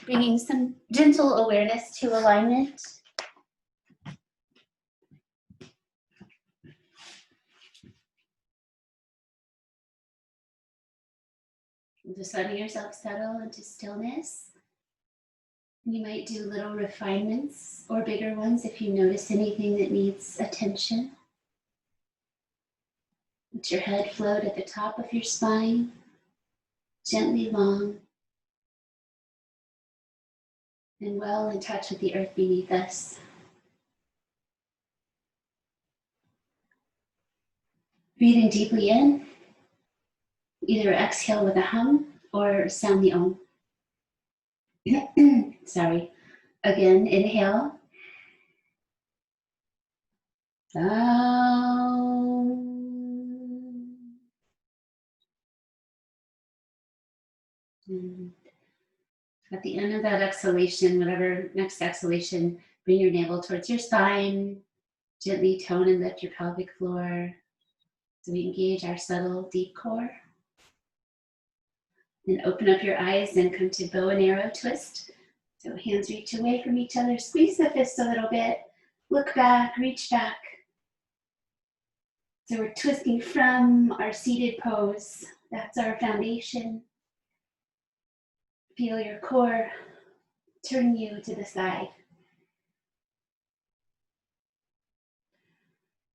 Bringing some gentle awareness to alignment. Just letting yourself settle into stillness. You might do little refinements or bigger ones if you notice anything that needs attention. Let your head float at the top of your spine, gently long, and well in touch with the earth beneath us. Breathing deeply in, either exhale with a hum or sound the om. Sorry. Again, inhale. And at the end of that exhalation, whatever next exhalation, bring your navel towards your spine. Gently tone and lift your pelvic floor so we engage our subtle, deep core. Then open up your eyes and come to bow and arrow twist. So hands reach away from each other. Squeeze the fist a little bit. Look back, reach back. So we're twisting from our seated pose. That's our foundation. Feel your core turn you to the side.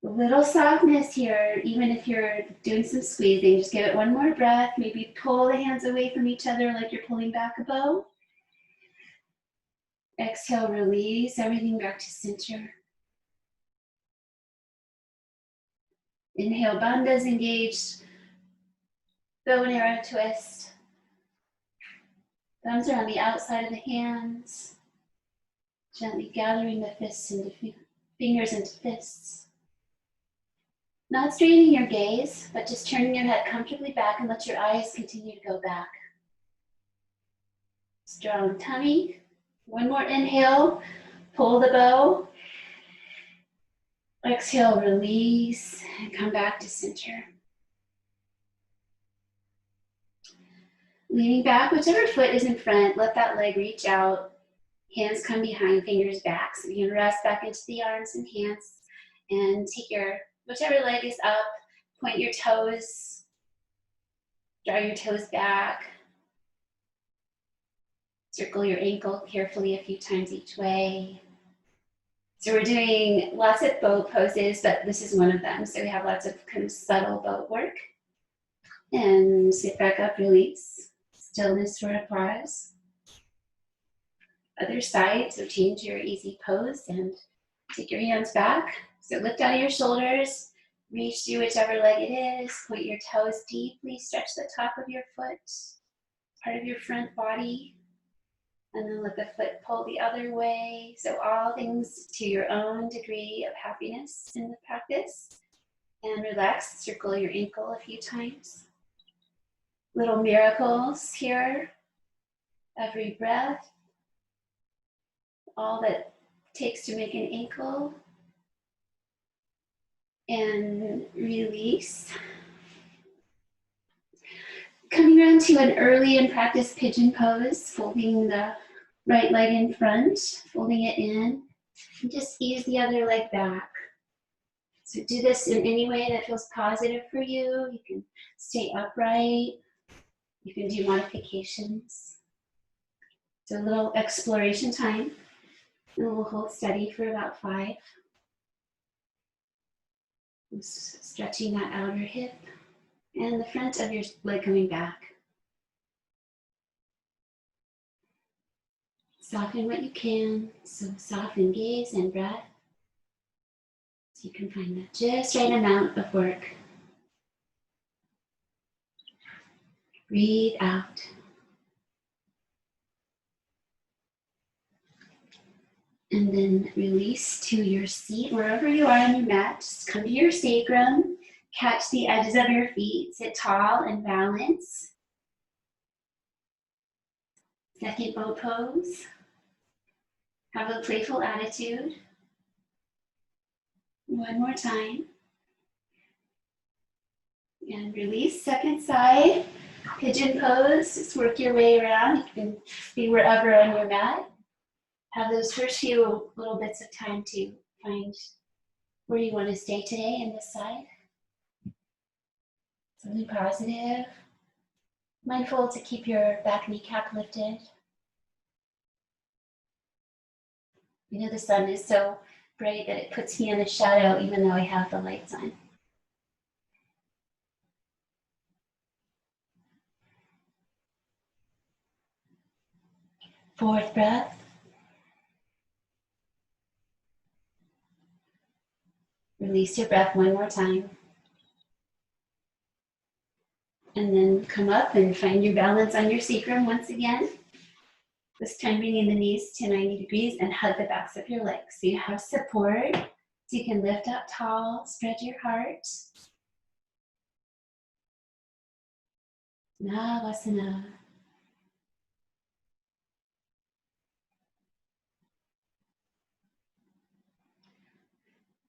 A little softness here, even if you're doing some squeezing, just give it one more breath. Maybe pull the hands away from each other like you're pulling back a bow. Exhale, release everything back to center. Inhale, bandhas engaged. Bow and arrow twist. Thumbs are on the outside of the hands. Gently gathering the fists into fingers into fists. Not straining your gaze, but just turning your head comfortably back and let your eyes continue to go back. Strong tummy. One more inhale, pull the bow. Exhale, release, and come back to center. Leaning back, whichever foot is in front, let that leg reach out. Hands come behind, fingers back. So you can rest back into the arms and hands and take your, whichever leg is up, point your toes, draw your toes back. Circle your ankle carefully a few times each way. So we're doing lots of boat poses, but this is one of them. So we have lots of kind of subtle boat work. And sit back up, release. Stillness for a pause. Other side, so change your easy pose and take your hands back. So lift out of your shoulders, reach through whichever leg it is, point your toes deeply, stretch the top of your foot, part of your front body, and then let the foot pull the other way. So all things to your own degree of happiness in the practice. And relax, circle your ankle a few times. Little miracles here. Every breath. All that takes to make an ankle. And release. Coming around to an early and practice pigeon pose, folding the right leg in front, folding it in, and just ease the other leg back. So do this in any way that feels positive for you. You can stay upright. You can do modifications. So a little exploration time. And we'll hold steady for about 5. Just stretching that outer hip and the front of your leg coming back. Soften what you can. So soften gaze and breath. So you can find the just right amount of work. Breathe out. And then release to your seat, wherever you are on your mat. Just come to your sacrum, catch the edges of your feet, sit tall and balance. Second bow pose. Have a playful attitude. One more time. And release, second side. pigeon pose. Just work your way around. You can be wherever on your mat. Have those first few little bits of time to find where you want to stay today in this side. Something positive. Mindful to keep your back kneecap lifted. You know, the sun is so bright that it puts me in the shadow even though I have the lights on. Fourth breath. Release your breath one more time. And then come up and find your balance on your sacrum once again. This time bringing the knees to 90 degrees and hug the backs of your legs. So you have support, so you can lift up tall, spread your heart. Navasana.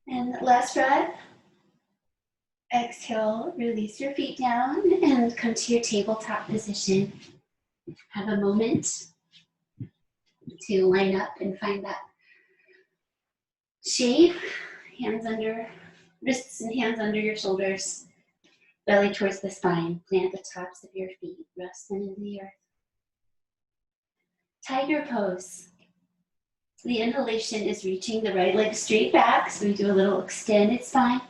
And last breath. Exhale, release your feet down and come to your tabletop position. Have a moment to line up and find that shape. Hands under, wrists and hands under your shoulders. Belly towards the spine. Plant the tops of your feet. Rest them into the earth. Tiger pose. The inhalation is reaching the right leg straight back. So we do a little extended spine.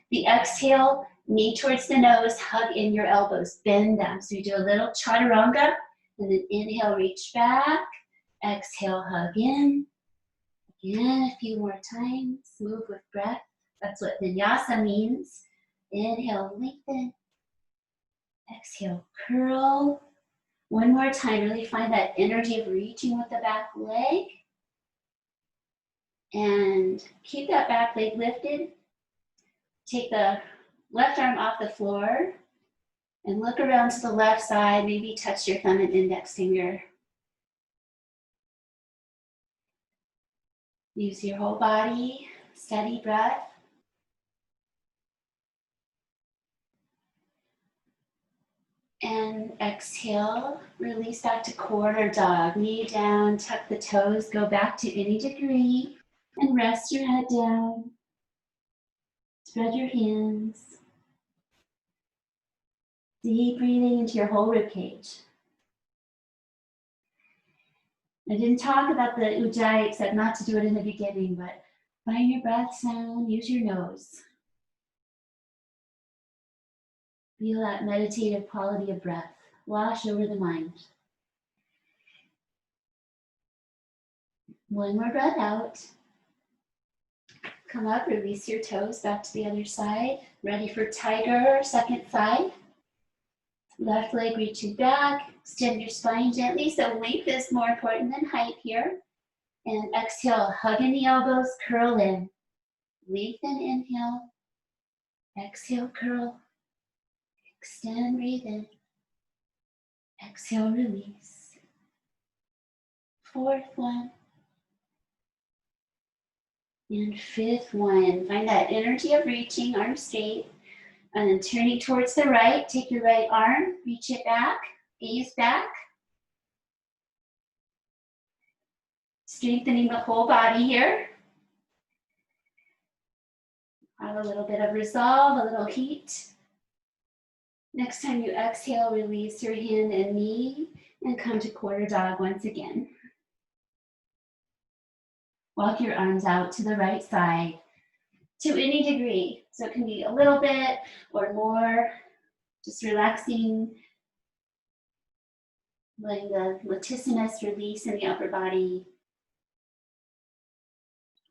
The exhale, knee towards the nose, hug in your elbows, bend them. So you do a little chaturanga, and then inhale, reach back. Exhale, hug in. Again, a few more times. Move with breath. That's what vinyasa means. Inhale, lengthen. Exhale, curl. One more time, really find that energy of reaching with the back leg. And keep that back leg lifted. Take the left arm off the floor and look around to the left side. Maybe touch your thumb and index finger. Use your whole body, steady breath. And exhale, release back to quarter dog. Knee down, tuck the toes, go back to any degree, and rest your head down. Spread your hands. Deep breathing into your whole rib cage. I didn't talk about the ujjayi except not to do it in the beginning, but find your breath sound, use your nose. Feel that meditative quality of breath. Wash over the mind. One more breath out. Come up, release your toes back to the other side. Ready for tiger, second side. Left leg reaching back. Extend your spine gently. So length is more important than height here. And exhale, hug in the elbows, curl in. Lengthen, inhale. Exhale, curl. Extend, breathe in. Exhale, release. Fourth one. And fifth one. Find that energy of reaching, arms straight. And then turning towards the right, take your right arm, reach it back, gaze back. Strengthening the whole body here. Have a little bit of resolve, a little heat. Next time you exhale, release your hand and knee and come to quarter dog once again. Walk your arms out to the right side to any degree. So it can be a little bit or more, just relaxing, letting the latissimus release in the upper body.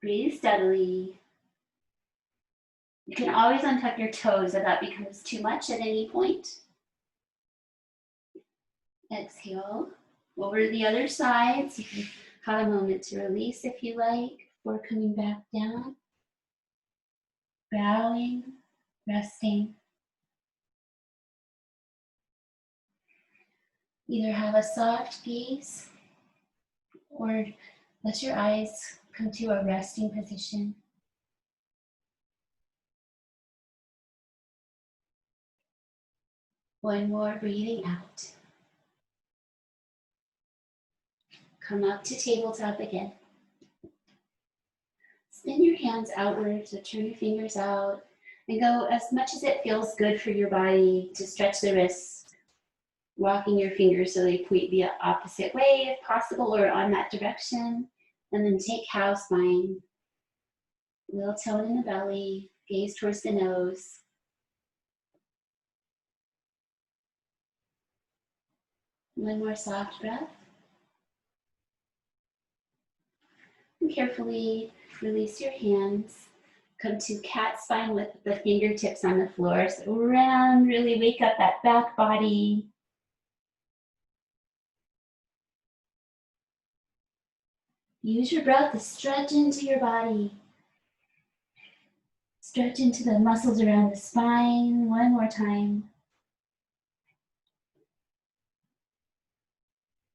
Breathe steadily. You can always untuck your toes if that becomes too much at any point. Exhale, over to the other side. So you can have a moment to release if you like, before coming back down. Bowing, resting. Either have a soft gaze or let your eyes come to a resting position. One more, breathing out. Come up to tabletop again. Spin your hands outward, so turn your fingers out and go as much as it feels good for your body to stretch the wrists, walking your fingers so they point the opposite way if possible or on that direction. And then take cow spine, little tone in the belly, gaze towards the nose. One more soft breath. And carefully release your hands. Come to cat spine with the fingertips on the floor. So round, really wake up that back body. Use your breath to stretch into your body. Stretch into the muscles around the spine. One more time.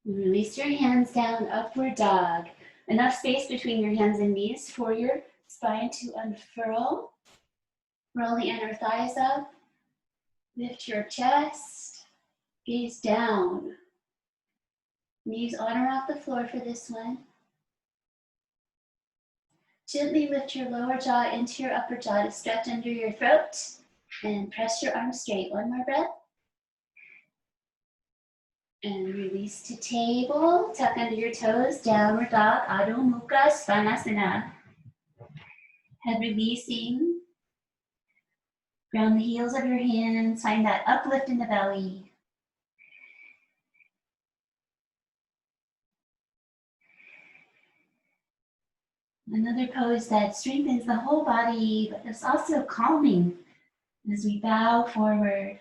Release your hands down, upward dog. Enough space between your hands and knees for your spine to unfurl. Roll the inner thighs up. Lift your chest. Gaze down. Knees on or off the floor for this one. Gently lift your lower jaw into your upper jaw to stretch under your throat. And press your arms straight. One more breath. And release to table. Tuck under your toes. Downward dog. Adho Mukha Svanasana. Head releasing. Ground the heels of your hands. Find that uplift in the belly. Another pose that strengthens the whole body, but is also calming as we bow forward.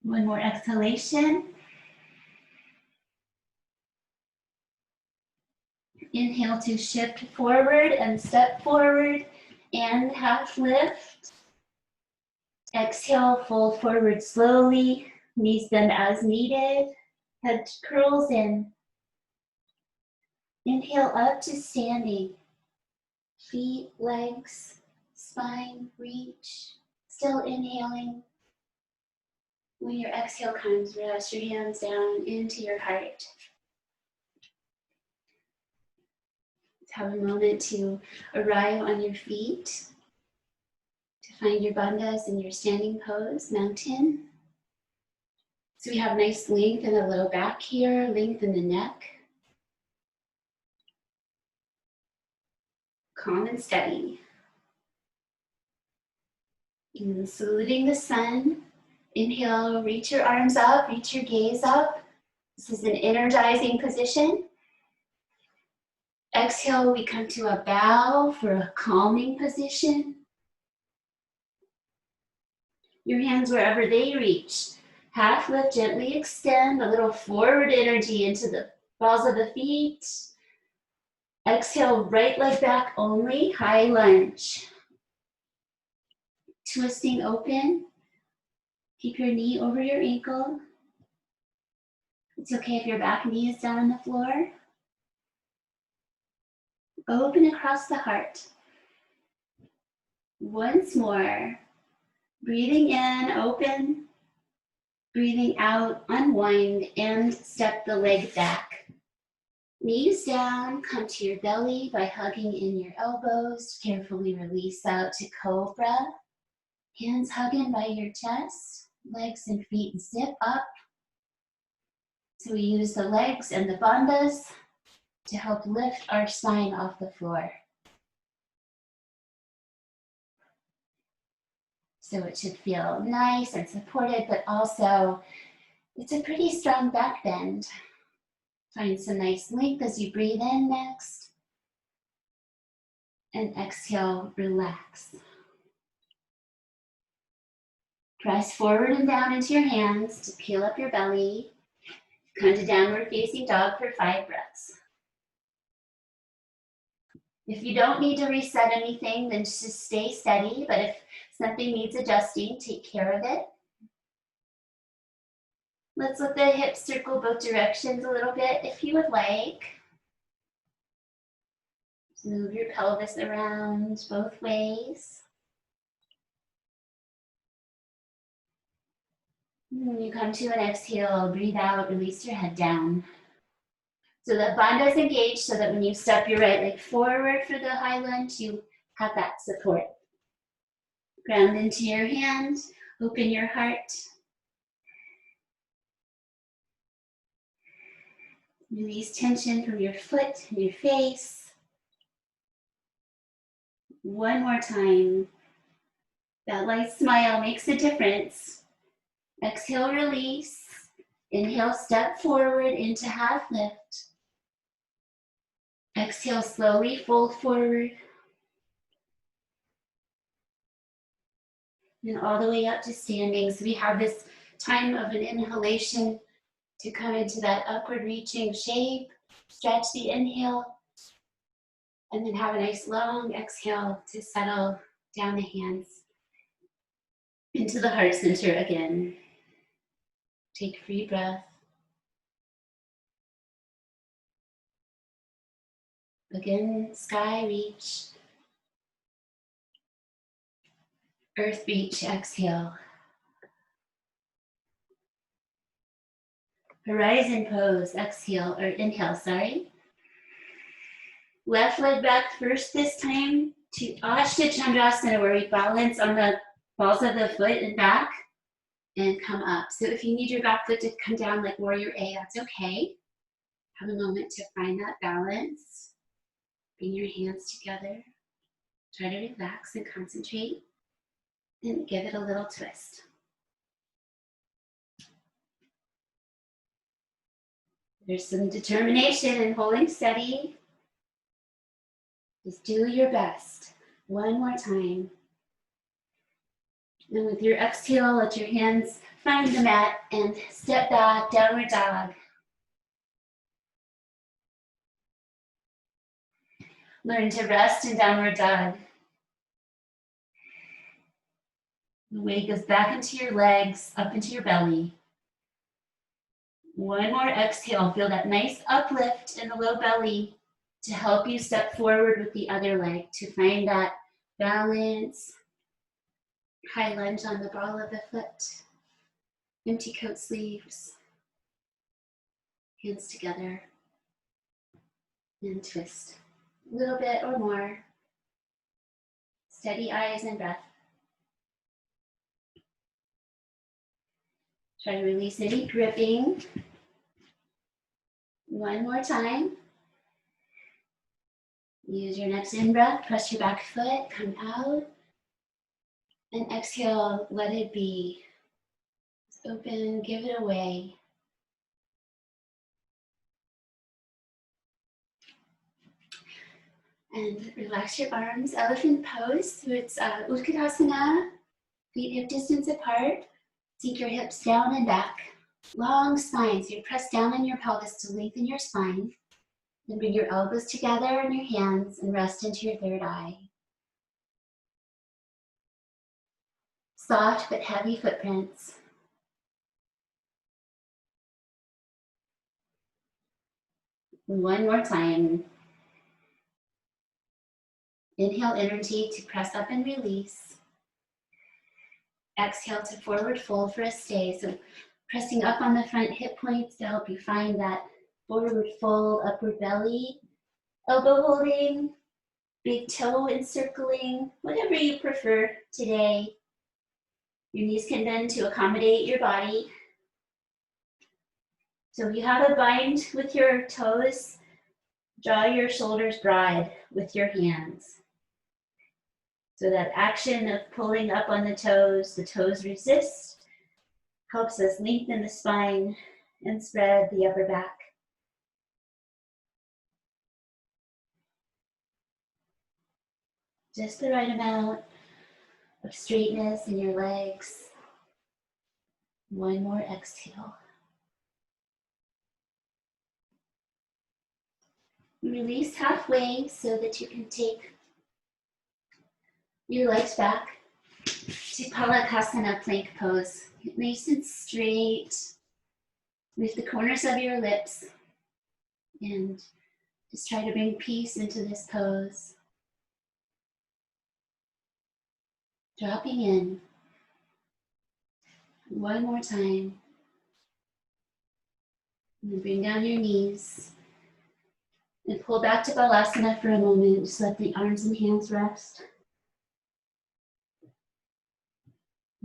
One more exhalation. Inhale to shift forward and step forward and half lift. Exhale, fold forward slowly, knees bend as needed, head curls in. Inhale up to standing. Feet, legs, spine, reach. Still inhaling. When your exhale comes, rest your hands down into your heart. Have a moment to arrive on your feet, to find your bandhas in your standing pose, mountain. So we have nice length in the low back here, length in the neck. Calm and steady. And saluting the sun. Inhale, reach your arms up, reach your gaze up. This is an energizing position. Exhale, we come to a bow for a calming position. Your hands wherever they reach. Half lift, gently extend, a little forward energy into the balls of the feet. Exhale, right leg back only, high lunge. Twisting open. Keep your knee over your ankle. It's okay if your back knee is down on the floor. Open across the heart. Once more. Breathing in, open. Breathing out, unwind, and step the leg back. Knees down, come to your belly by hugging in your elbows. Carefully release out to cobra. Hands hugging by your chest. Legs and feet zip up. So we use the legs and the bandhas to help lift our spine off the floor. So it should feel nice and supported, but also it's a pretty strong back bend. Find some nice length as you breathe in next. And exhale, relax. Press forward and down into your hands to peel up your belly. Come to downward facing dog for 5 breaths. If you don't need to reset anything, then just stay steady. But if something needs adjusting, take care of it. Let's let the hips circle both directions a little bit if you would like. Just move your pelvis around both ways. When you come to an exhale, breathe out, release your head down. So that bandha is engaged so that when you step your right leg forward for the high lunge, you have that support. Ground into your hand, open your heart. Release tension from your foot and your face. One more time. That light smile makes a difference. Exhale, release. Inhale, step forward into half lift. Exhale, slowly fold forward. And all the way up to standing. So we have this time of an inhalation to come into that upward reaching shape. Stretch the inhale. And then have a nice long exhale to settle down the hands into the heart center again. Take a free breath. Again, sky reach. Earth reach, exhale. Horizon pose, exhale, or inhale, sorry. Left leg back first this time to Ashta Chandrasana, where we balance on the balls of the foot and back and come up. So if you need your back foot to come down like warrior A, that's okay. Have a moment to find that balance. Bring your hands together. Try to relax and concentrate and give it a little twist. There's some determination in holding steady. Just do your best. One more time. And with your exhale, let your hands find the mat and step back, downward dog. Learn to rest in downward dog. The weight goes back into your legs, up into your belly. One more exhale. Feel that nice uplift in the low belly to help you step forward with the other leg to find that balance. High lunge on the ball of the foot. Empty coat sleeves. Hands together. And twist. A little bit or more. Steady eyes and breath. Try to release any gripping. One more time. Use your next in-breath, press your back foot, come out. And exhale, let it be. Just open, give it away. And relax your arms, elephant pose. So it's Utkatasana, feet hip distance apart. Sink your hips down and back. Long spine, so you press down on your pelvis to lengthen your spine. Then bring your elbows together on your hands and rest into your third eye. Soft but heavy footprints. One more time. Inhale energy to press up and release. Exhale to forward fold for a stay. So pressing up on the front hip points to help you find that forward fold, upward belly. Elbow holding, big toe encircling, whatever you prefer today. Your knees can bend to accommodate your body. So if you have a bind with your toes, draw your shoulders broad with your hands. So that action of pulling up on the toes resist, helps us lengthen the spine and spread the upper back. Just the right amount of straightness in your legs. One more exhale. Release halfway so that you can take your legs back to Palakasana plank pose. Get nice and straight with the corners of your lips. And just try to bring peace into this pose. Dropping in. One more time. And then bring down your knees. And pull back to Balasana for a moment. Just let the arms and hands rest.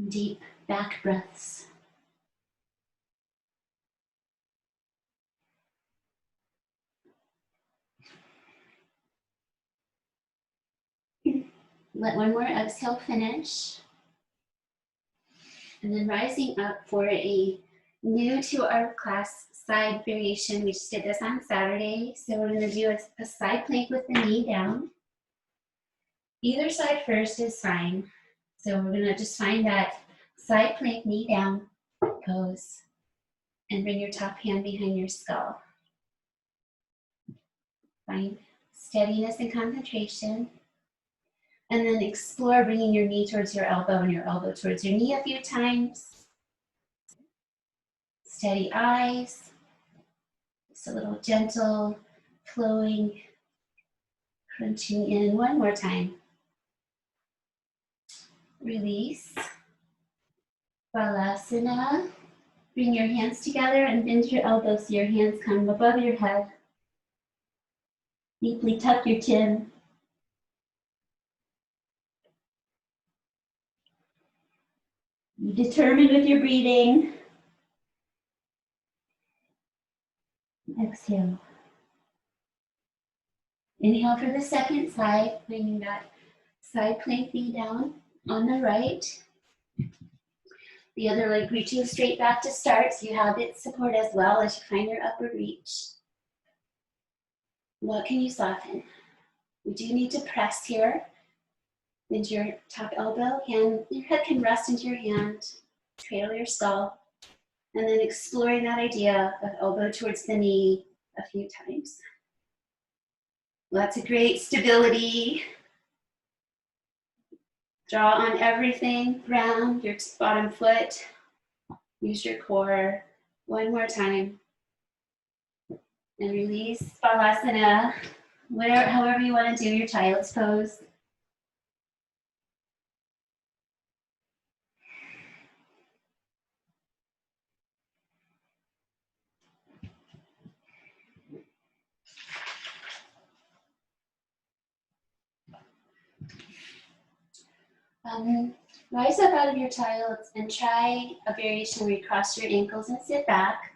Deep back breaths. Let one more exhale finish. And then rising up for a new to our class side variation. We just did this on Saturday. So we're going to do a side plank with the knee down. Either side first is fine. So we're going to just find that side plank, knee down pose. And bring your top hand behind your skull. Find steadiness and concentration. And then explore bringing your knee towards your elbow and your elbow towards your knee a few times. Steady eyes. Just a little gentle, flowing, crunching in. One more time. Release. Balasana. Bring your hands together and bend your elbows so your hands come above your head. Deeply tuck your chin. Be determined with your breathing. Exhale. Inhale for the second side, bringing that side plank knee down on the right. The other leg reaching straight back to start, so you have its support as well as you find your upward reach. What can you soften? We do need to press here into your top elbow. Your head can rest into your hand, cradle your skull, and then exploring that idea of elbow towards the knee a few times. Lots of great stability. Draw on everything, ground, your bottom foot. Use your core. One more time. And release Balasana. However you want to do your child's pose. Rise up out of your child's and try a variation where you cross your ankles and sit back.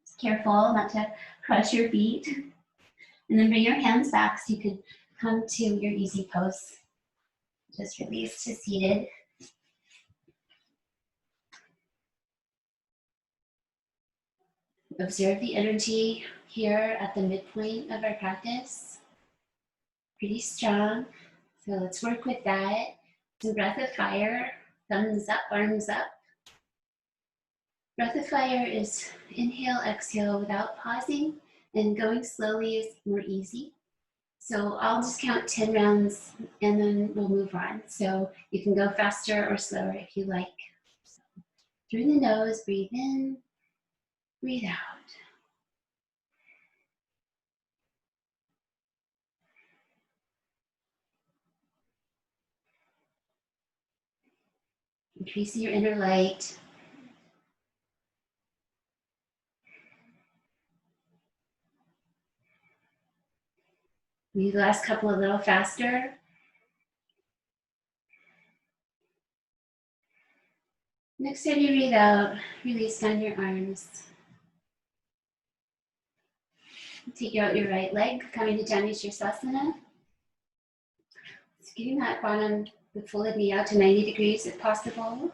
Just careful not to crush your feet. And then bring your hands back so you can come to your easy pose. Just release to seated. Observe the energy here at the midpoint of our practice. Pretty strong. So let's work with that. Some breath of fire, thumbs up, arms up. Breath of fire is inhale, exhale without pausing, and going slowly is more easy. So I'll just count 10 rounds and then we'll move on. So you can go faster or slower if you like. So through the nose, breathe in, breathe out. Increasing your inner light. Maybe the last couple a little faster. Next time you breathe out, release down your arms. Take out your right leg, coming to Janu Sirsasana. So getting that bottom, the folded knee out to 90 degrees if possible.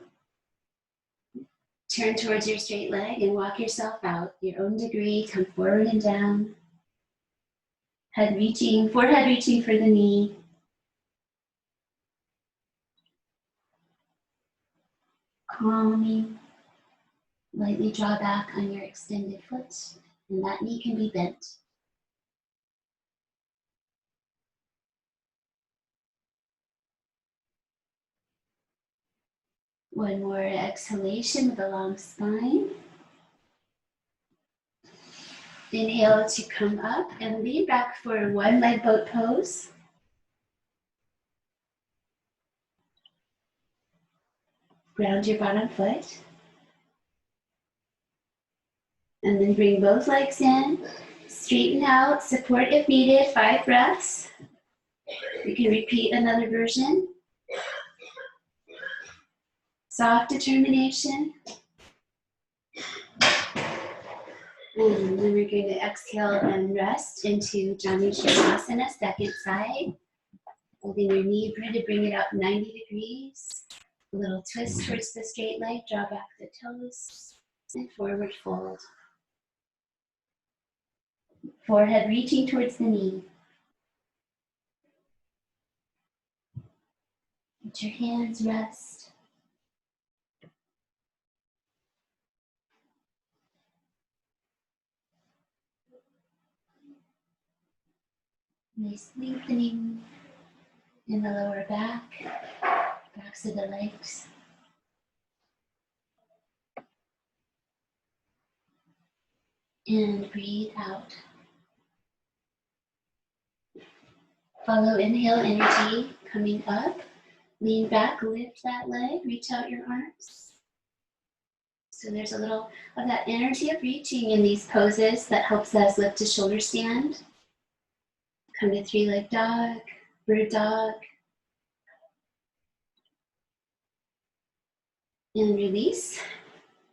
Turn towards your straight leg and walk yourself out. Your own degree, come forward and down. Head reaching, forehead reaching for the knee. Calming. Lightly draw back on your extended foot, and that knee can be bent. One more exhalation with a long spine. Inhale to come up and lean back for one leg boat pose. Ground your bottom foot. And then bring both legs in. Straighten out, support if needed, 5 breaths. You can repeat another version. Soft determination. And then we're going to exhale and rest into Janu Shavasana, second side. Holding your knee to bring it up 90 degrees. A little twist towards the straight leg, draw back the toes, and forward fold. Forehead reaching towards the knee. Let your hands rest. Nice lengthening in the lower back, backs of the legs. And breathe out. Follow inhale energy coming up. Lean back, lift that leg, reach out your arms. So there's a little of that energy of reaching in these poses that helps us lift to shoulder stand. Come to three-legged dog, bird dog. And release.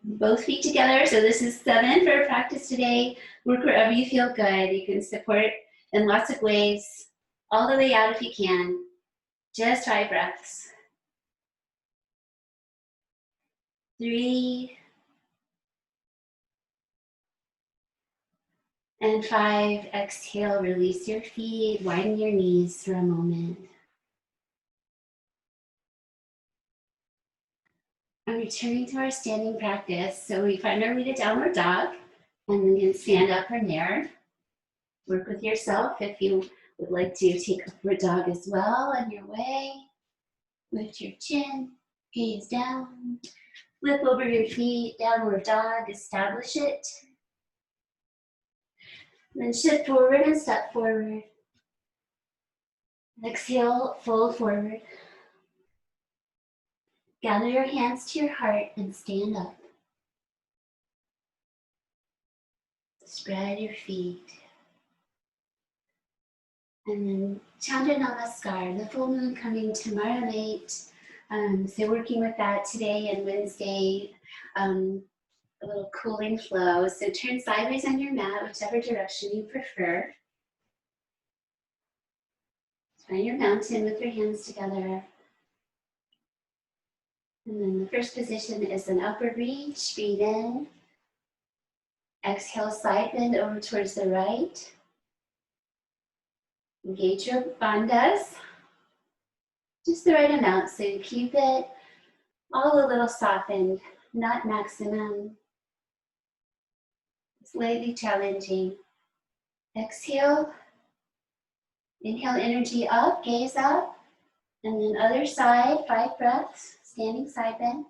Both feet together. So this is 7 for our practice today. Work wherever you feel good. You can support in lots of ways. All the way out if you can. Just 5 breaths. 3. And 5. Exhale, release your feet, widen your knees for a moment. And returning to our standing practice. So we find our way to downward dog, and then you can stand up from there. Work with yourself if you would like to take upward dog as well on your way. Lift your chin, gaze down, flip over your feet, downward dog, establish it. Then shift forward and step forward. Exhale, fold forward. Gather your hands to your heart and stand up. Spread your feet. And then chant Namaskar, the full moon coming tomorrow night. So working with that today and Wednesday, a little cooling flow. So turn sideways on your mat, whichever direction you prefer. Find your mountain with your hands together. And then the first position is an upward reach. Breathe in. Exhale, side bend over towards the right. Engage your bandhas. Just the right amount, so you keep it all a little softened, not maximum. Slightly challenging. Exhale. Inhale energy up, gaze up. And then other side, 5 breaths, standing side bend.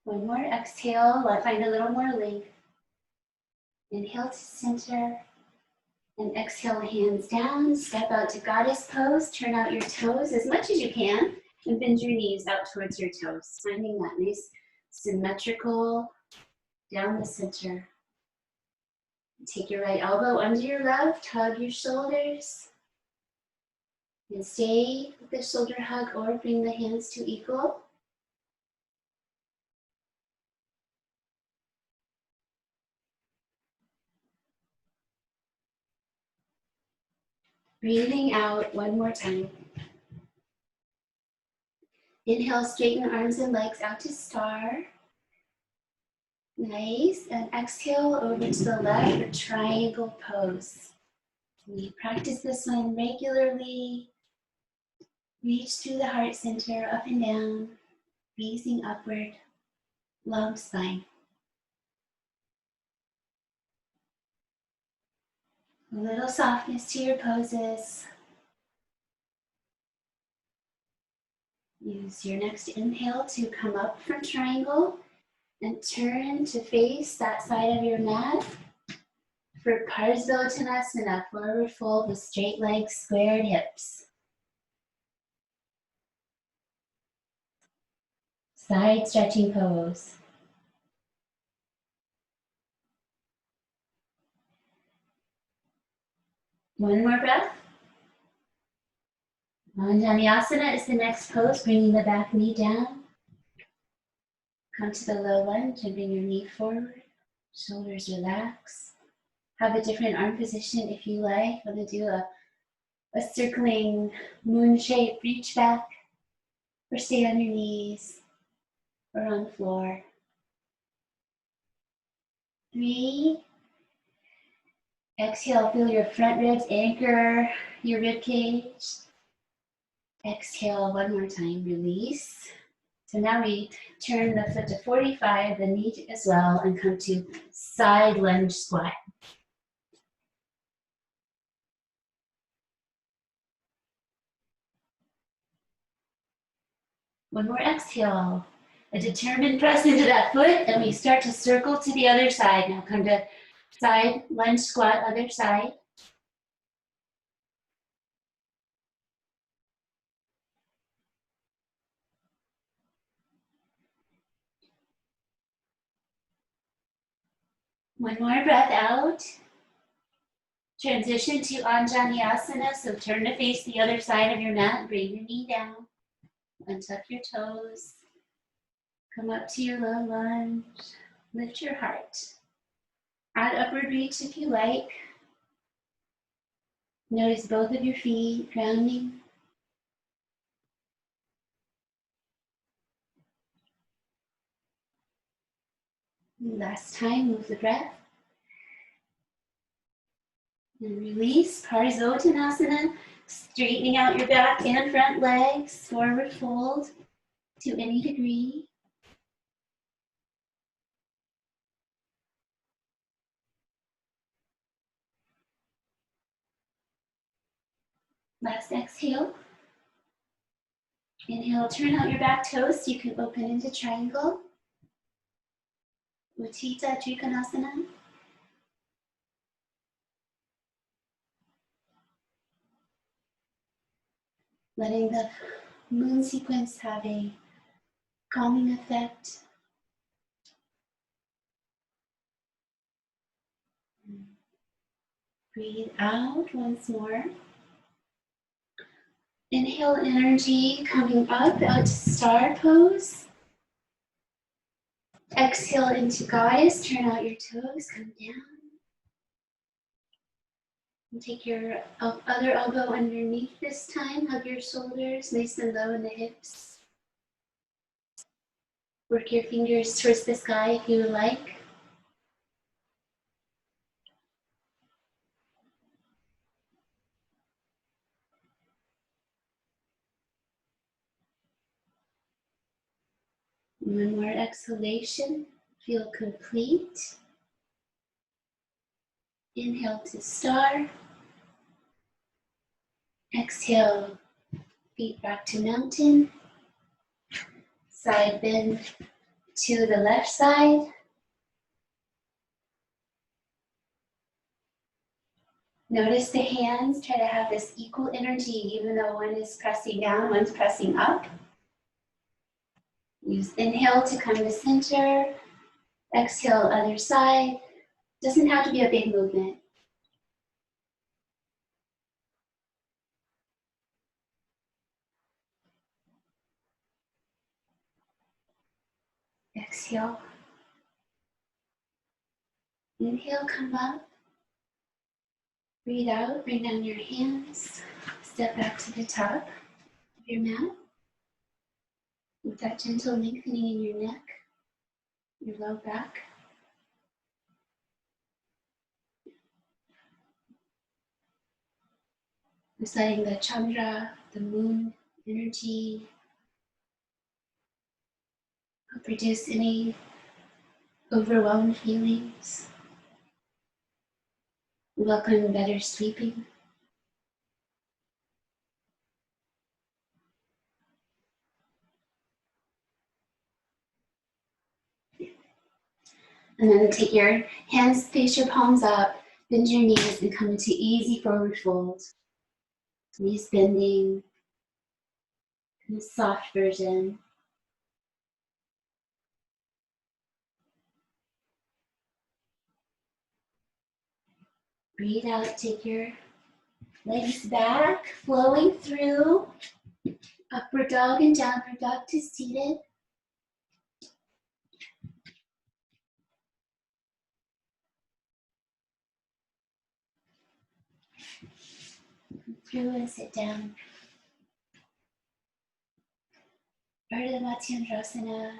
One more exhale, find a little more length. Inhale to center. And exhale, hands down, step out to goddess pose, turn out your toes as much as you can, and bend your knees out towards your toes, finding that nice symmetrical down the center. Take your right elbow under your left, hug your shoulders, and stay with the shoulder hug or bring the hands to equal. Breathing out one more time. Inhale, straighten arms and legs out to star. Nice. And exhale over to the left for triangle pose. We practice this one regularly. Reach through the heart center, up and down, gazing upward, long spine. A little softness to your poses. Use your next inhale to come up from triangle and turn to face that side of your mat. For Parsvottanasana, forward fold with straight legs, squared hips. Side stretching pose. One more breath. Anjaneyasana is the next pose, bringing the back knee down. Come to the low lunge and bring your knee forward. Shoulders relax. Have a different arm position if you like. I'm going to do a circling moon shape, reach back, or stay on your knees, or on the floor. 3. Exhale, feel your front ribs anchor your rib cage. Exhale, one more time, release. So now we turn the foot to 45, the knee as well, and come to side lunge squat. One more exhale. A determined press into that foot, and we start to circle to the other side. Now come to side lunge squat, other side. One more breath out. Transition to Anjaneyasana, so turn to face the other side of your mat. Bring your knee down. Untuck your toes. Come up to your low lunge. Lift your heart. Add upward reach if you like. Notice both of your feet grounding. Last time, move the breath. And release, Parsvottanasana, straightening out your back and front legs, forward fold to any degree. Last exhale. Inhale, turn out your back toes so you can open into triangle. Utthita Trikonasana. Letting the moon sequence have a calming effect. Breathe out once more. Inhale energy coming up out to star pose. Exhale into goddess, turn out your toes, come down. And take your other elbow underneath this time, hug your shoulders nice and low in the hips. Work your fingers towards the sky if you would like. One more exhalation, feel complete. Inhale to star. Exhale, feet back to mountain. Side bend to the left side. Notice the hands, try to have this equal energy, even though one is pressing down, one's pressing up. Use inhale to come to center. Exhale, other side. Doesn't have to be a big movement. Exhale. Inhale, come up. Breathe out, bring down your hands. Step back to the top of your mat. With that gentle lengthening in your neck, your low back. Just letting the Chandra, the moon energy, help reduce any overwhelmed feelings. Welcome better sleeping. And then take your hands, face your palms up. Bend your knees and come into easy forward fold. Knees bending, in a soft version. Breathe out, take your legs back, flowing through upward dog and downward dog to seated. Through and sit down. Ardha Matsyendrasana.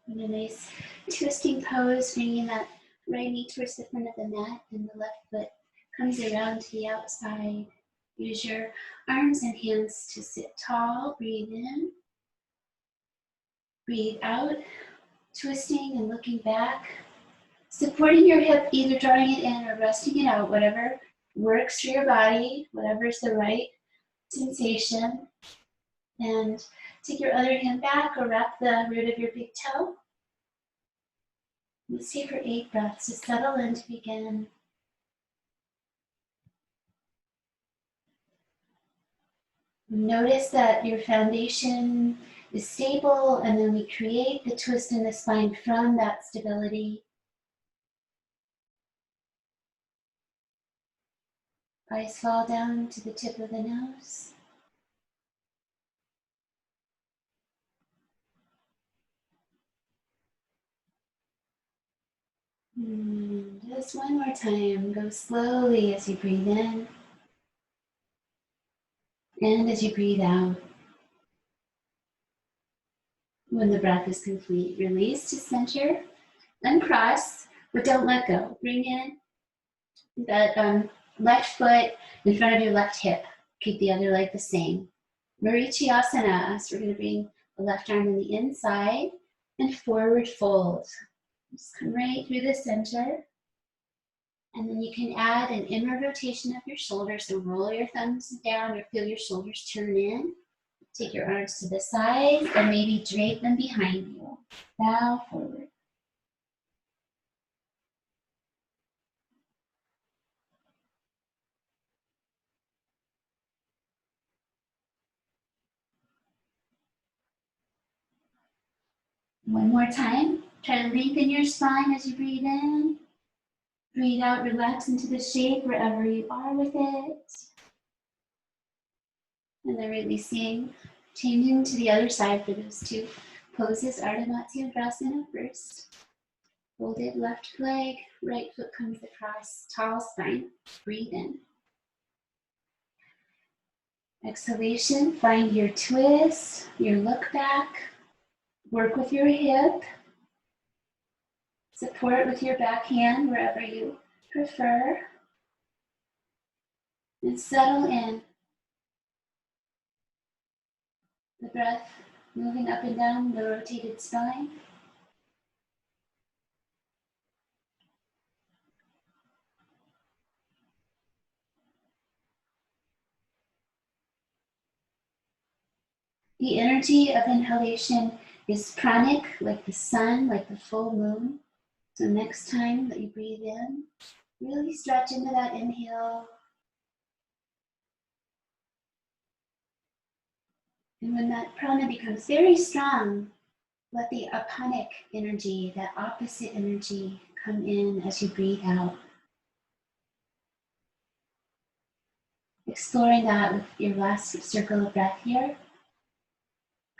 In a nice twisting pose, bringing that right knee towards the front of the mat and the left foot comes around to the outside. Use your arms and hands to sit tall. Breathe in. Breathe out. Twisting and looking back. Supporting your hip, either drawing it in or resting it out, whatever works for your body, whatever is the right sensation. And take your other hand back or wrap the root of your big toe. Let's stay for 8 breaths to settle in to begin. Notice that your foundation is stable, and then we create the twist in the spine from that stability. Eyes fall down to the tip of the nose. Just one more time. Go slowly as you breathe in and as you breathe out. When the breath is complete, release to center, uncross, but don't let go. Bring in that left foot in front of your left hip. Keep the other leg the same. Marichyasana, so we're going to bring the left arm on the inside and forward fold. Just come right through the center. And then you can add an inward rotation of your shoulders. So roll your thumbs down or feel your shoulders turn in. Take your arms to the side and maybe drape them behind you. Bow forward. One more time. Try to lengthen your spine as you breathe in. Breathe out, relax into the shape wherever you are with it. And then releasing, changing to the other side for those 2 poses. Ardha Matsyendrasana first. Folded left leg, right foot comes across, tall spine. Breathe in. Exhalation, find your twist, your look back. Work with your hip. Support with your back hand wherever you prefer. And settle in. The breath moving up and down the rotated spine. The energy of inhalation is pranic, like the sun, like the full moon. So next time that you breathe in, really stretch into that inhale. And when that prana becomes very strong, let the apanic energy, that opposite energy, come in as you breathe out. Exploring that with your last circle of breath here.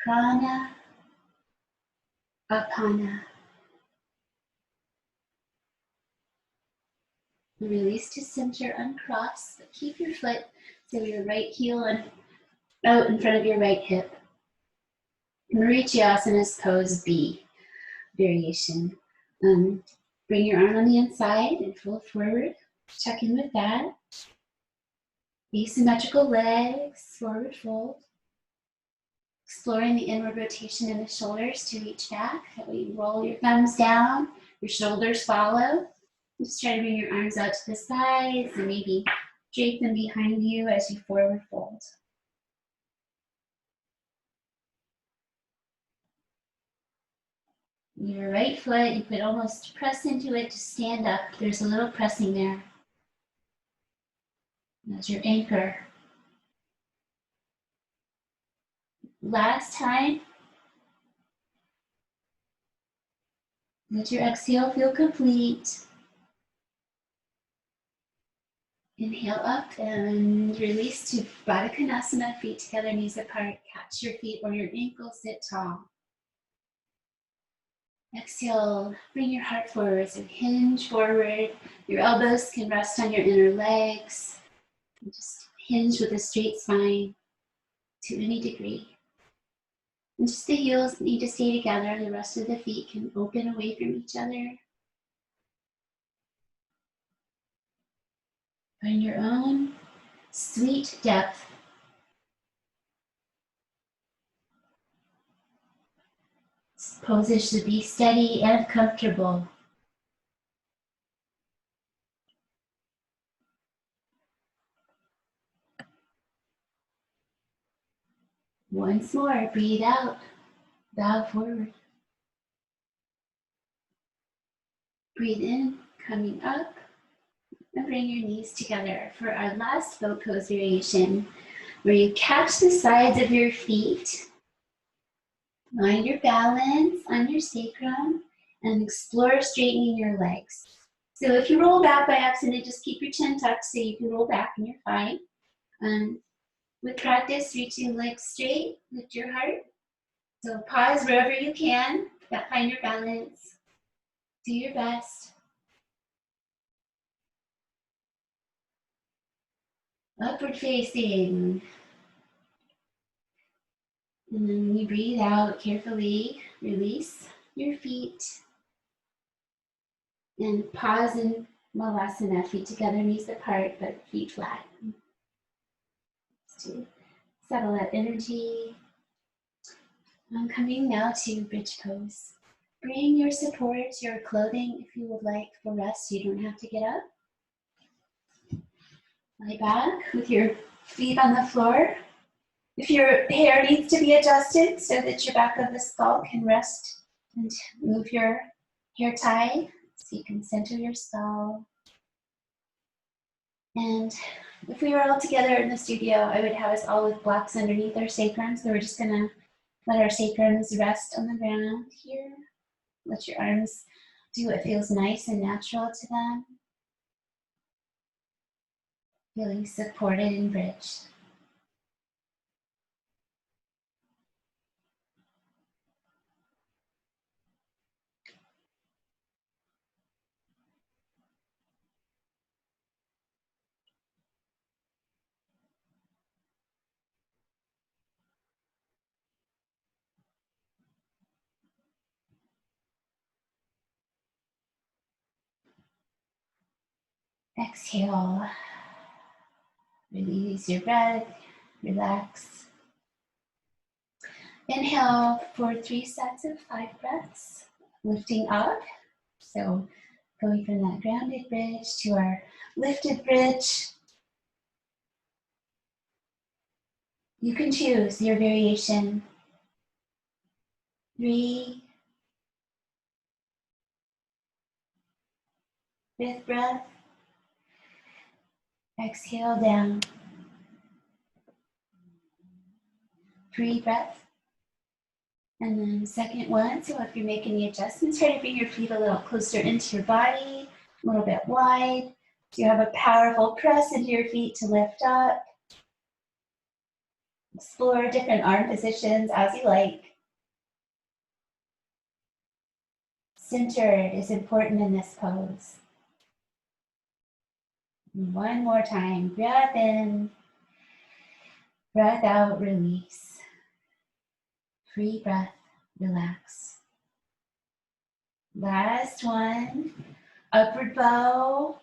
Prana, apana. Release to center, uncross, but keep your foot so your right heel and out in front of your right hip. Marichyasana's pose B variation. Bring your arm on the inside and fold forward. Check in with that. Asymmetrical legs, forward fold. Exploring the inward rotation in the shoulders to reach back. That way you roll your thumbs down, your shoulders follow. Just try to bring your arms out to the sides and maybe drape them behind you as you forward fold. Your right foot, you could almost press into it to stand up. There's a little pressing there. as your anchor. Last time, let your exhale feel complete. Inhale up and release to Baddha Konasana, feet together, knees apart. Catch your feet or your ankles, sit tall. Exhale, bring your heart forward, so hinge forward. Your elbows can rest on your inner legs. And just hinge with a straight spine to any degree. And just the heels need to stay together. The rest of the feet can open away from each other. Find your own sweet depth. Poses should be steady and comfortable. Once more, breathe out, bow forward. Breathe in, coming up, and bring your knees together for our last boat pose variation, where you catch the sides of your feet, find your balance on your sacrum, and explore straightening your legs. So if you roll back by accident, just keep your chin tucked so you can roll back and you're fine. With practice, reach your legs straight, lift your heart. So pause wherever you can, find your balance, do your best. Upward facing. And then when you breathe out, carefully release your feet. And pause in Malasana, feet together, knees apart, but feet flat. Just to settle that energy. I'm coming now to bridge pose. Bring your support, your clothing, if you would like, for rest. You don't have to get up. Lie back with your feet on the floor. If your hair needs to be adjusted so that your back of the skull can rest, and move your hair tie so you can center your skull. And if we were all together in the studio, I would have us all with blocks underneath our sacrum. So we're just gonna let our sacrums rest on the ground here. Let your arms do what feels nice and natural to them. Feeling supported and bridged. Exhale. Release your breath, relax. Inhale for 3 sets of 5 breaths, lifting up. So going from that grounded bridge to our lifted bridge. You can choose your variation. 3, 5th breath. Exhale down. 3 breaths. And then second one, so if you're making the adjustments, try to bring your feet a little closer into your body, a little bit wide. So you have a powerful press into your feet to lift up. Explore different arm positions as you like. Centered is important in this pose. One more time, breath in, breath out, release. Free breath, relax. Last one, upward bow,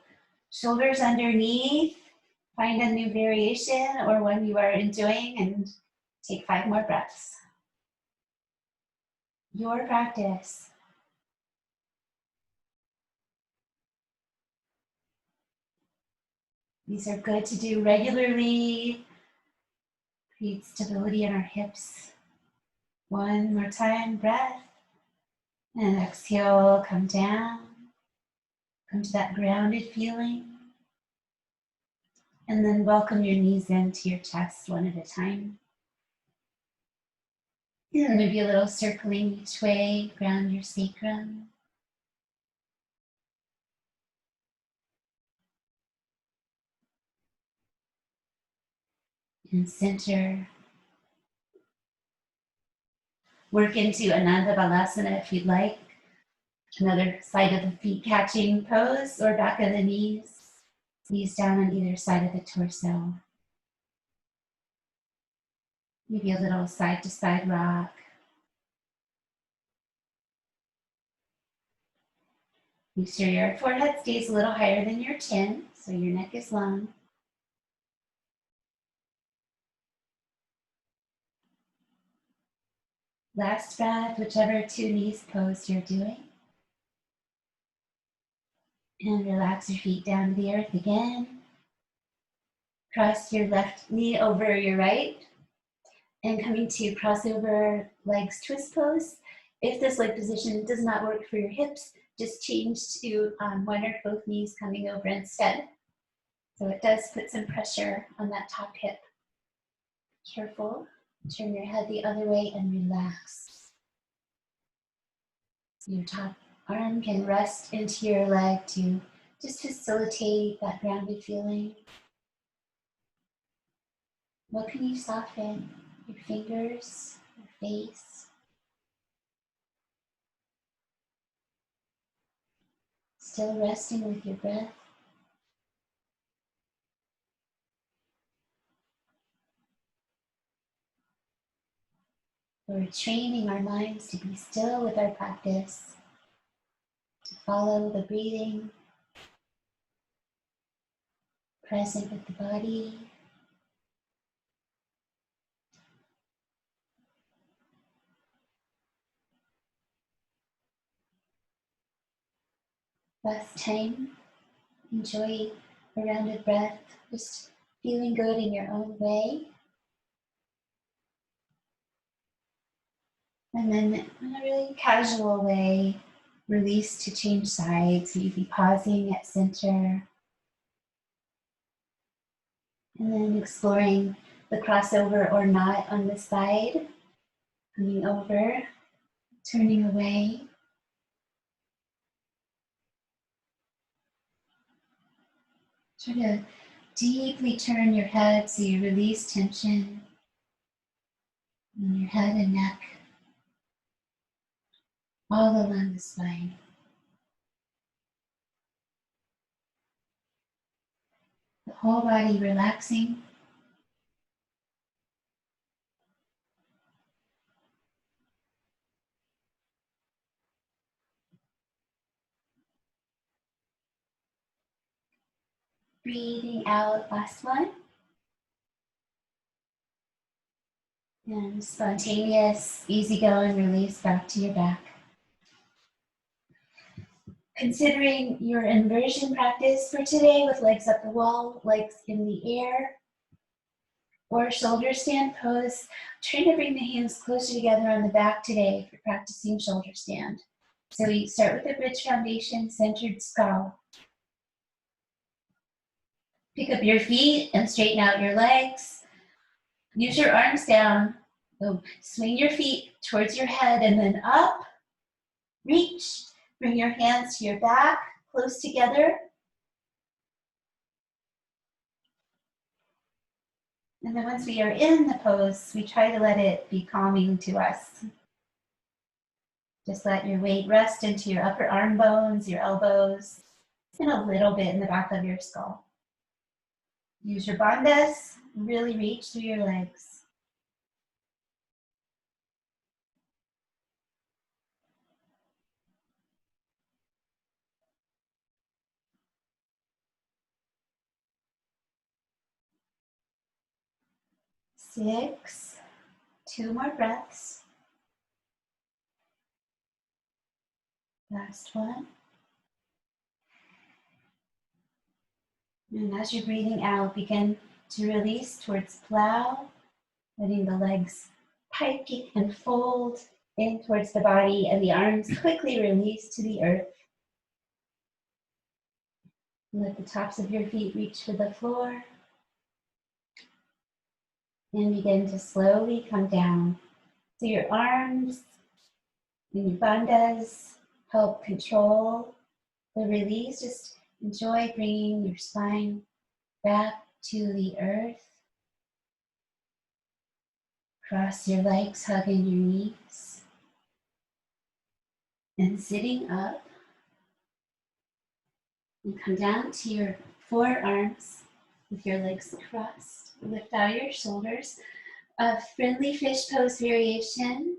shoulders underneath. Find a new variation or one you are enjoying and take 5 more breaths. Your practice. These are good to do regularly. Create stability in our hips. One more time, breath. And exhale, come down. Come to that grounded feeling. And then welcome your knees into your chest one at a time. And maybe a little circling each way, ground your sacrum. And center. Work into Ananda Balasana if you'd like. Another side of the feet catching pose or back of the knees. Knees down on either side of the torso. Maybe a little side to side rock. Make sure your forehead stays a little higher than your chin, so your neck is long. Last breath, whichever two knees pose you're doing. And relax your feet down to the earth again. Cross your left knee over your right. And coming to crossover legs twist pose. If this leg position does not work for your hips, just change to one or both knees coming over instead. So it does put some pressure on that top hip. Careful, turn your head the other way and relax. Your top arm can rest into your leg to just facilitate that grounded feeling. What can you soften? Your fingers, your face. Still resting with your breath. We're training our minds to be still with our practice, to follow the breathing, present with the body. Last time, enjoy a rounded breath, just feeling good in your own way. And then in a really casual way, release to change sides. So you'd be pausing at center. And then exploring the crossover or not on this side. Coming over, turning away. Try to deeply turn your head so you release tension in your head and neck, all along the spine. The whole body relaxing. Breathing out, last one. And spontaneous, easygoing release back to your back. Considering your inversion practice for today with legs up the wall, legs in the air, or shoulder stand pose, try to bring the hands closer together on the back today for practicing shoulder stand. So we start with the bridge foundation, centered skull. Pick up your feet and straighten out your legs. Use your arms down. So swing your feet towards your head and then up. Reach. Bring your hands to your back, close together. And then once we are in the pose, we try to let it be calming to us. Just let your weight rest into your upper arm bones, your elbows, and a little bit in the back of your skull. Use your bandhas, really reach through your legs. Six, 2 more breaths. Last one. And as you're breathing out, begin to release towards plow, letting the legs pike and fold in towards the body and the arms quickly release to the earth. Let the tops of your feet reach for the floor. And begin to slowly come down. So your arms and your bandhas help control the release. Just enjoy bringing your spine back to the earth. Cross your legs, hugging your knees. And sitting up. And come down to your forearms with your legs crossed. Lift out your shoulders. A friendly fish pose variation.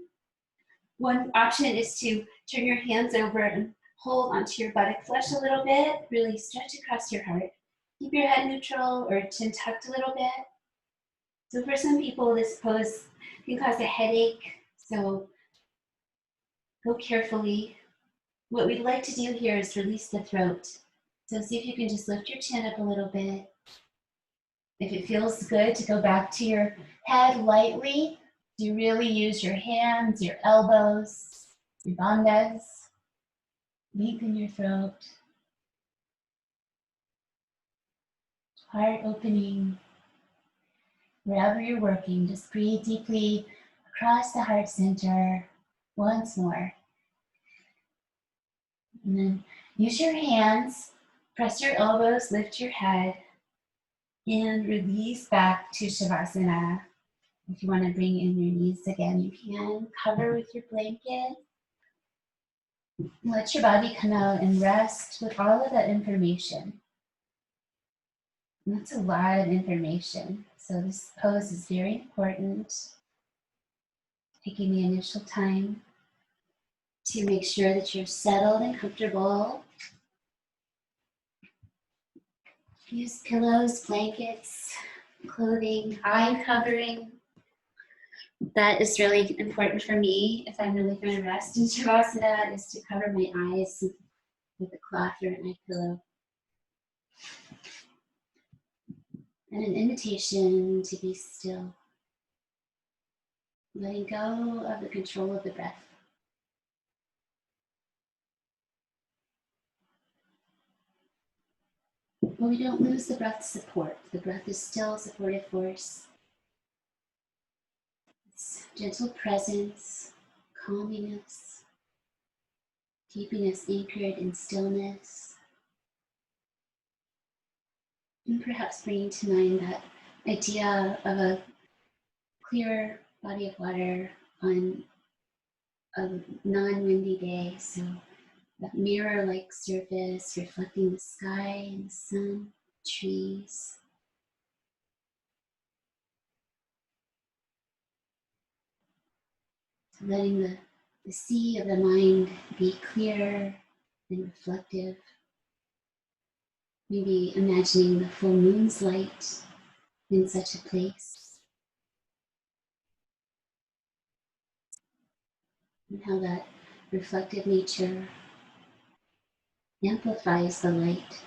One option is to turn your hands over and hold onto your buttock flesh a little bit. Really stretch across your heart. Keep your head neutral or chin tucked a little bit. So for some people, this pose can cause a headache. So go carefully. What we'd like to do here is release the throat. So see if you can just lift your chin up a little bit. If it feels good to go back to your head lightly, you really use your hands, your elbows, your bandhas. Lengthen your throat. Heart opening. Wherever you're working, just breathe deeply across the heart center once more. And then use your hands, press your elbows, lift your head, and release back to Shavasana. If you want to bring in your knees again, you can. Cover with your blanket. Let your body come out and rest with all of that information. And that's a lot of information. So this pose is very important. Taking the initial time to make sure that you're settled and comfortable. Use pillows, blankets, clothing, eye covering. That is really important for me if I'm really going to rest in Shavasana, is to cover my eyes with a cloth or an eye pillow. And an invitation to be still. Letting go of the control of the breath. But we don't lose the breath's support. The breath is still a supportive force. It's gentle presence, calming us, keeping us anchored in stillness. And perhaps bringing to mind that idea of a clear body of water on a non-windy day. So that mirror-like surface reflecting the sky and the sun, trees. So letting the sea of the mind be clear and reflective. Maybe imagining the full moon's light in such a place. And how that reflective nature amplifies the light.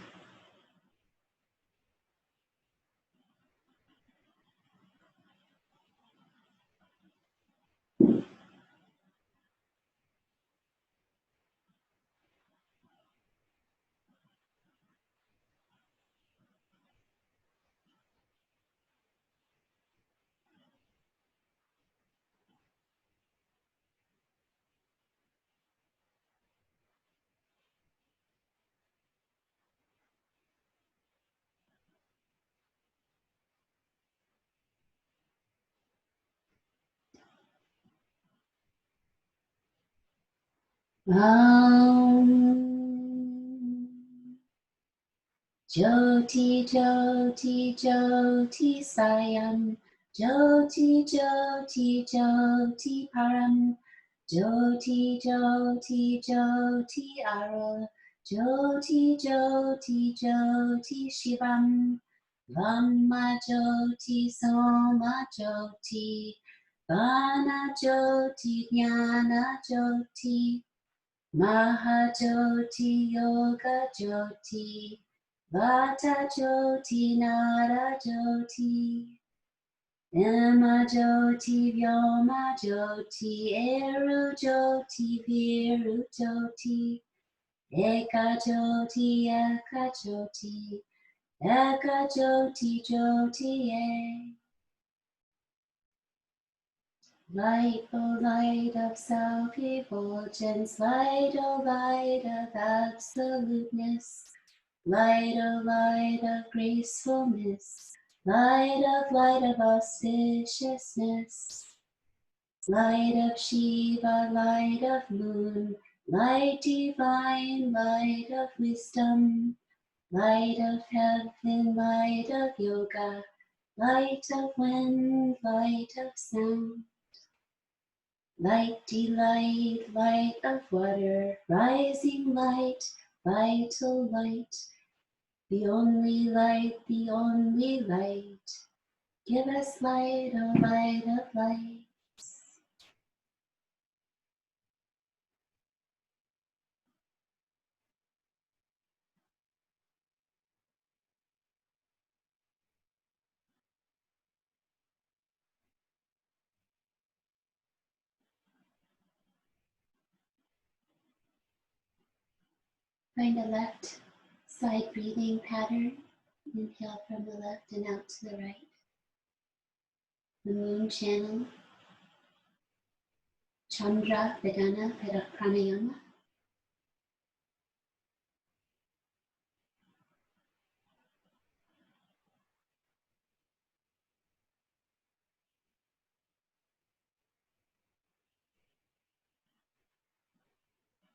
Jyoti, Jyoti, Jyoti Sayam, Jyoti, Jyoti, Jyoti Param, Jyoti, Jyoti, Jyoti Aral, Jyoti, Jyoti, Jyoti Shivam, Vamma Jyoti, Soma Jyoti, Vana Jyoti, Jnana Jyoti, Mahajyoti, Yoga Jyoti, Vata Jyoti, Nara Jyoti, Emma Jyoti, Vyoma Jyoti, Eru Jyoti, Viru Jyoti, Eka Jyoti, Eka Jyoti, Eka Jyoti, Jyoti, Light, oh light of self-effulgence, light, oh light of absoluteness, light, oh light of gracefulness, light of auspiciousness, light of Shiva, light of moon, light divine, light of wisdom, light of heaven, light of yoga, light of wind, light of sound, light, delight, light of water, rising light, vital light, the only light, the only light. Give us light, oh light of lights. Find a left side breathing pattern. Inhale from the left and out to the right. The moon channel, Chandra Vedana Pranayama.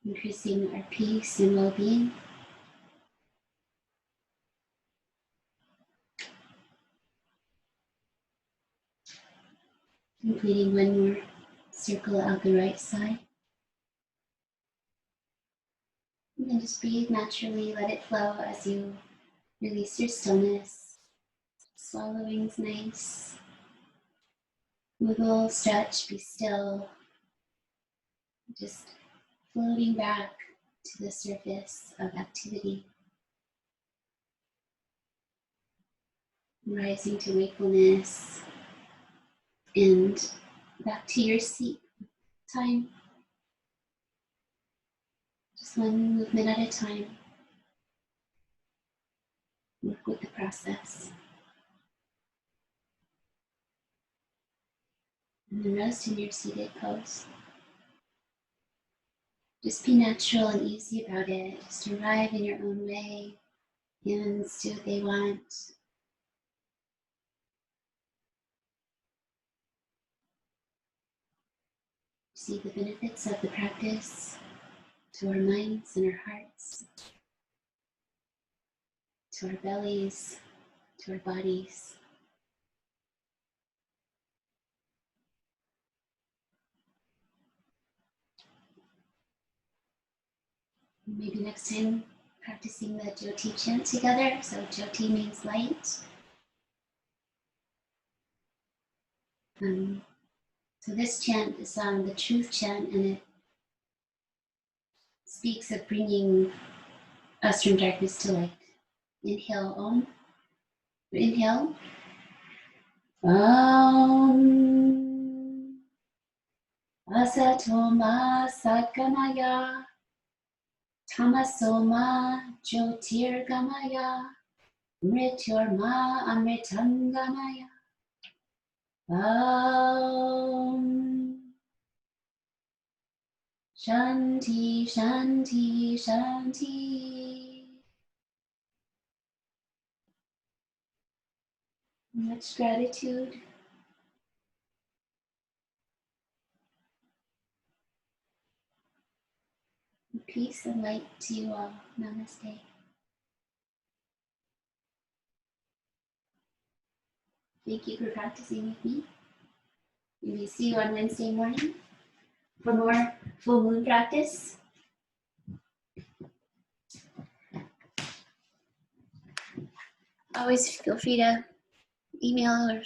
Increasing our peace and well-being. Completing one more circle out the right side. And then just breathe naturally, let it flow as you release your stillness. Swallowing's nice. Wiggle, stretch, be still. Just floating back to the surface of activity. Rising to wakefulness and back to your seat. Time. Just one movement at a time. Work with the process. And then rest in your seated pose. Just be natural and easy about it. Just arrive in your own way. Hands do what they want. See the benefits of the practice to our minds and our hearts, to our bellies, to our bodies. Maybe next time practicing the Jyoti chant together. So Jyoti means light. So this chant is the truth chant, and it speaks of bringing us from darkness to light. Inhale, Om. Inhale. Om. Asatoma Satgamaya. Tamasoma Jyotirgamaya. Mrityorma Amritangamaya. Shanti, Shanti, Shanti. Much gratitude. Peace and light to you all. Namaste. Thank you for practicing with me. We will see you on Wednesday morning for more full moon practice. Always feel free to email or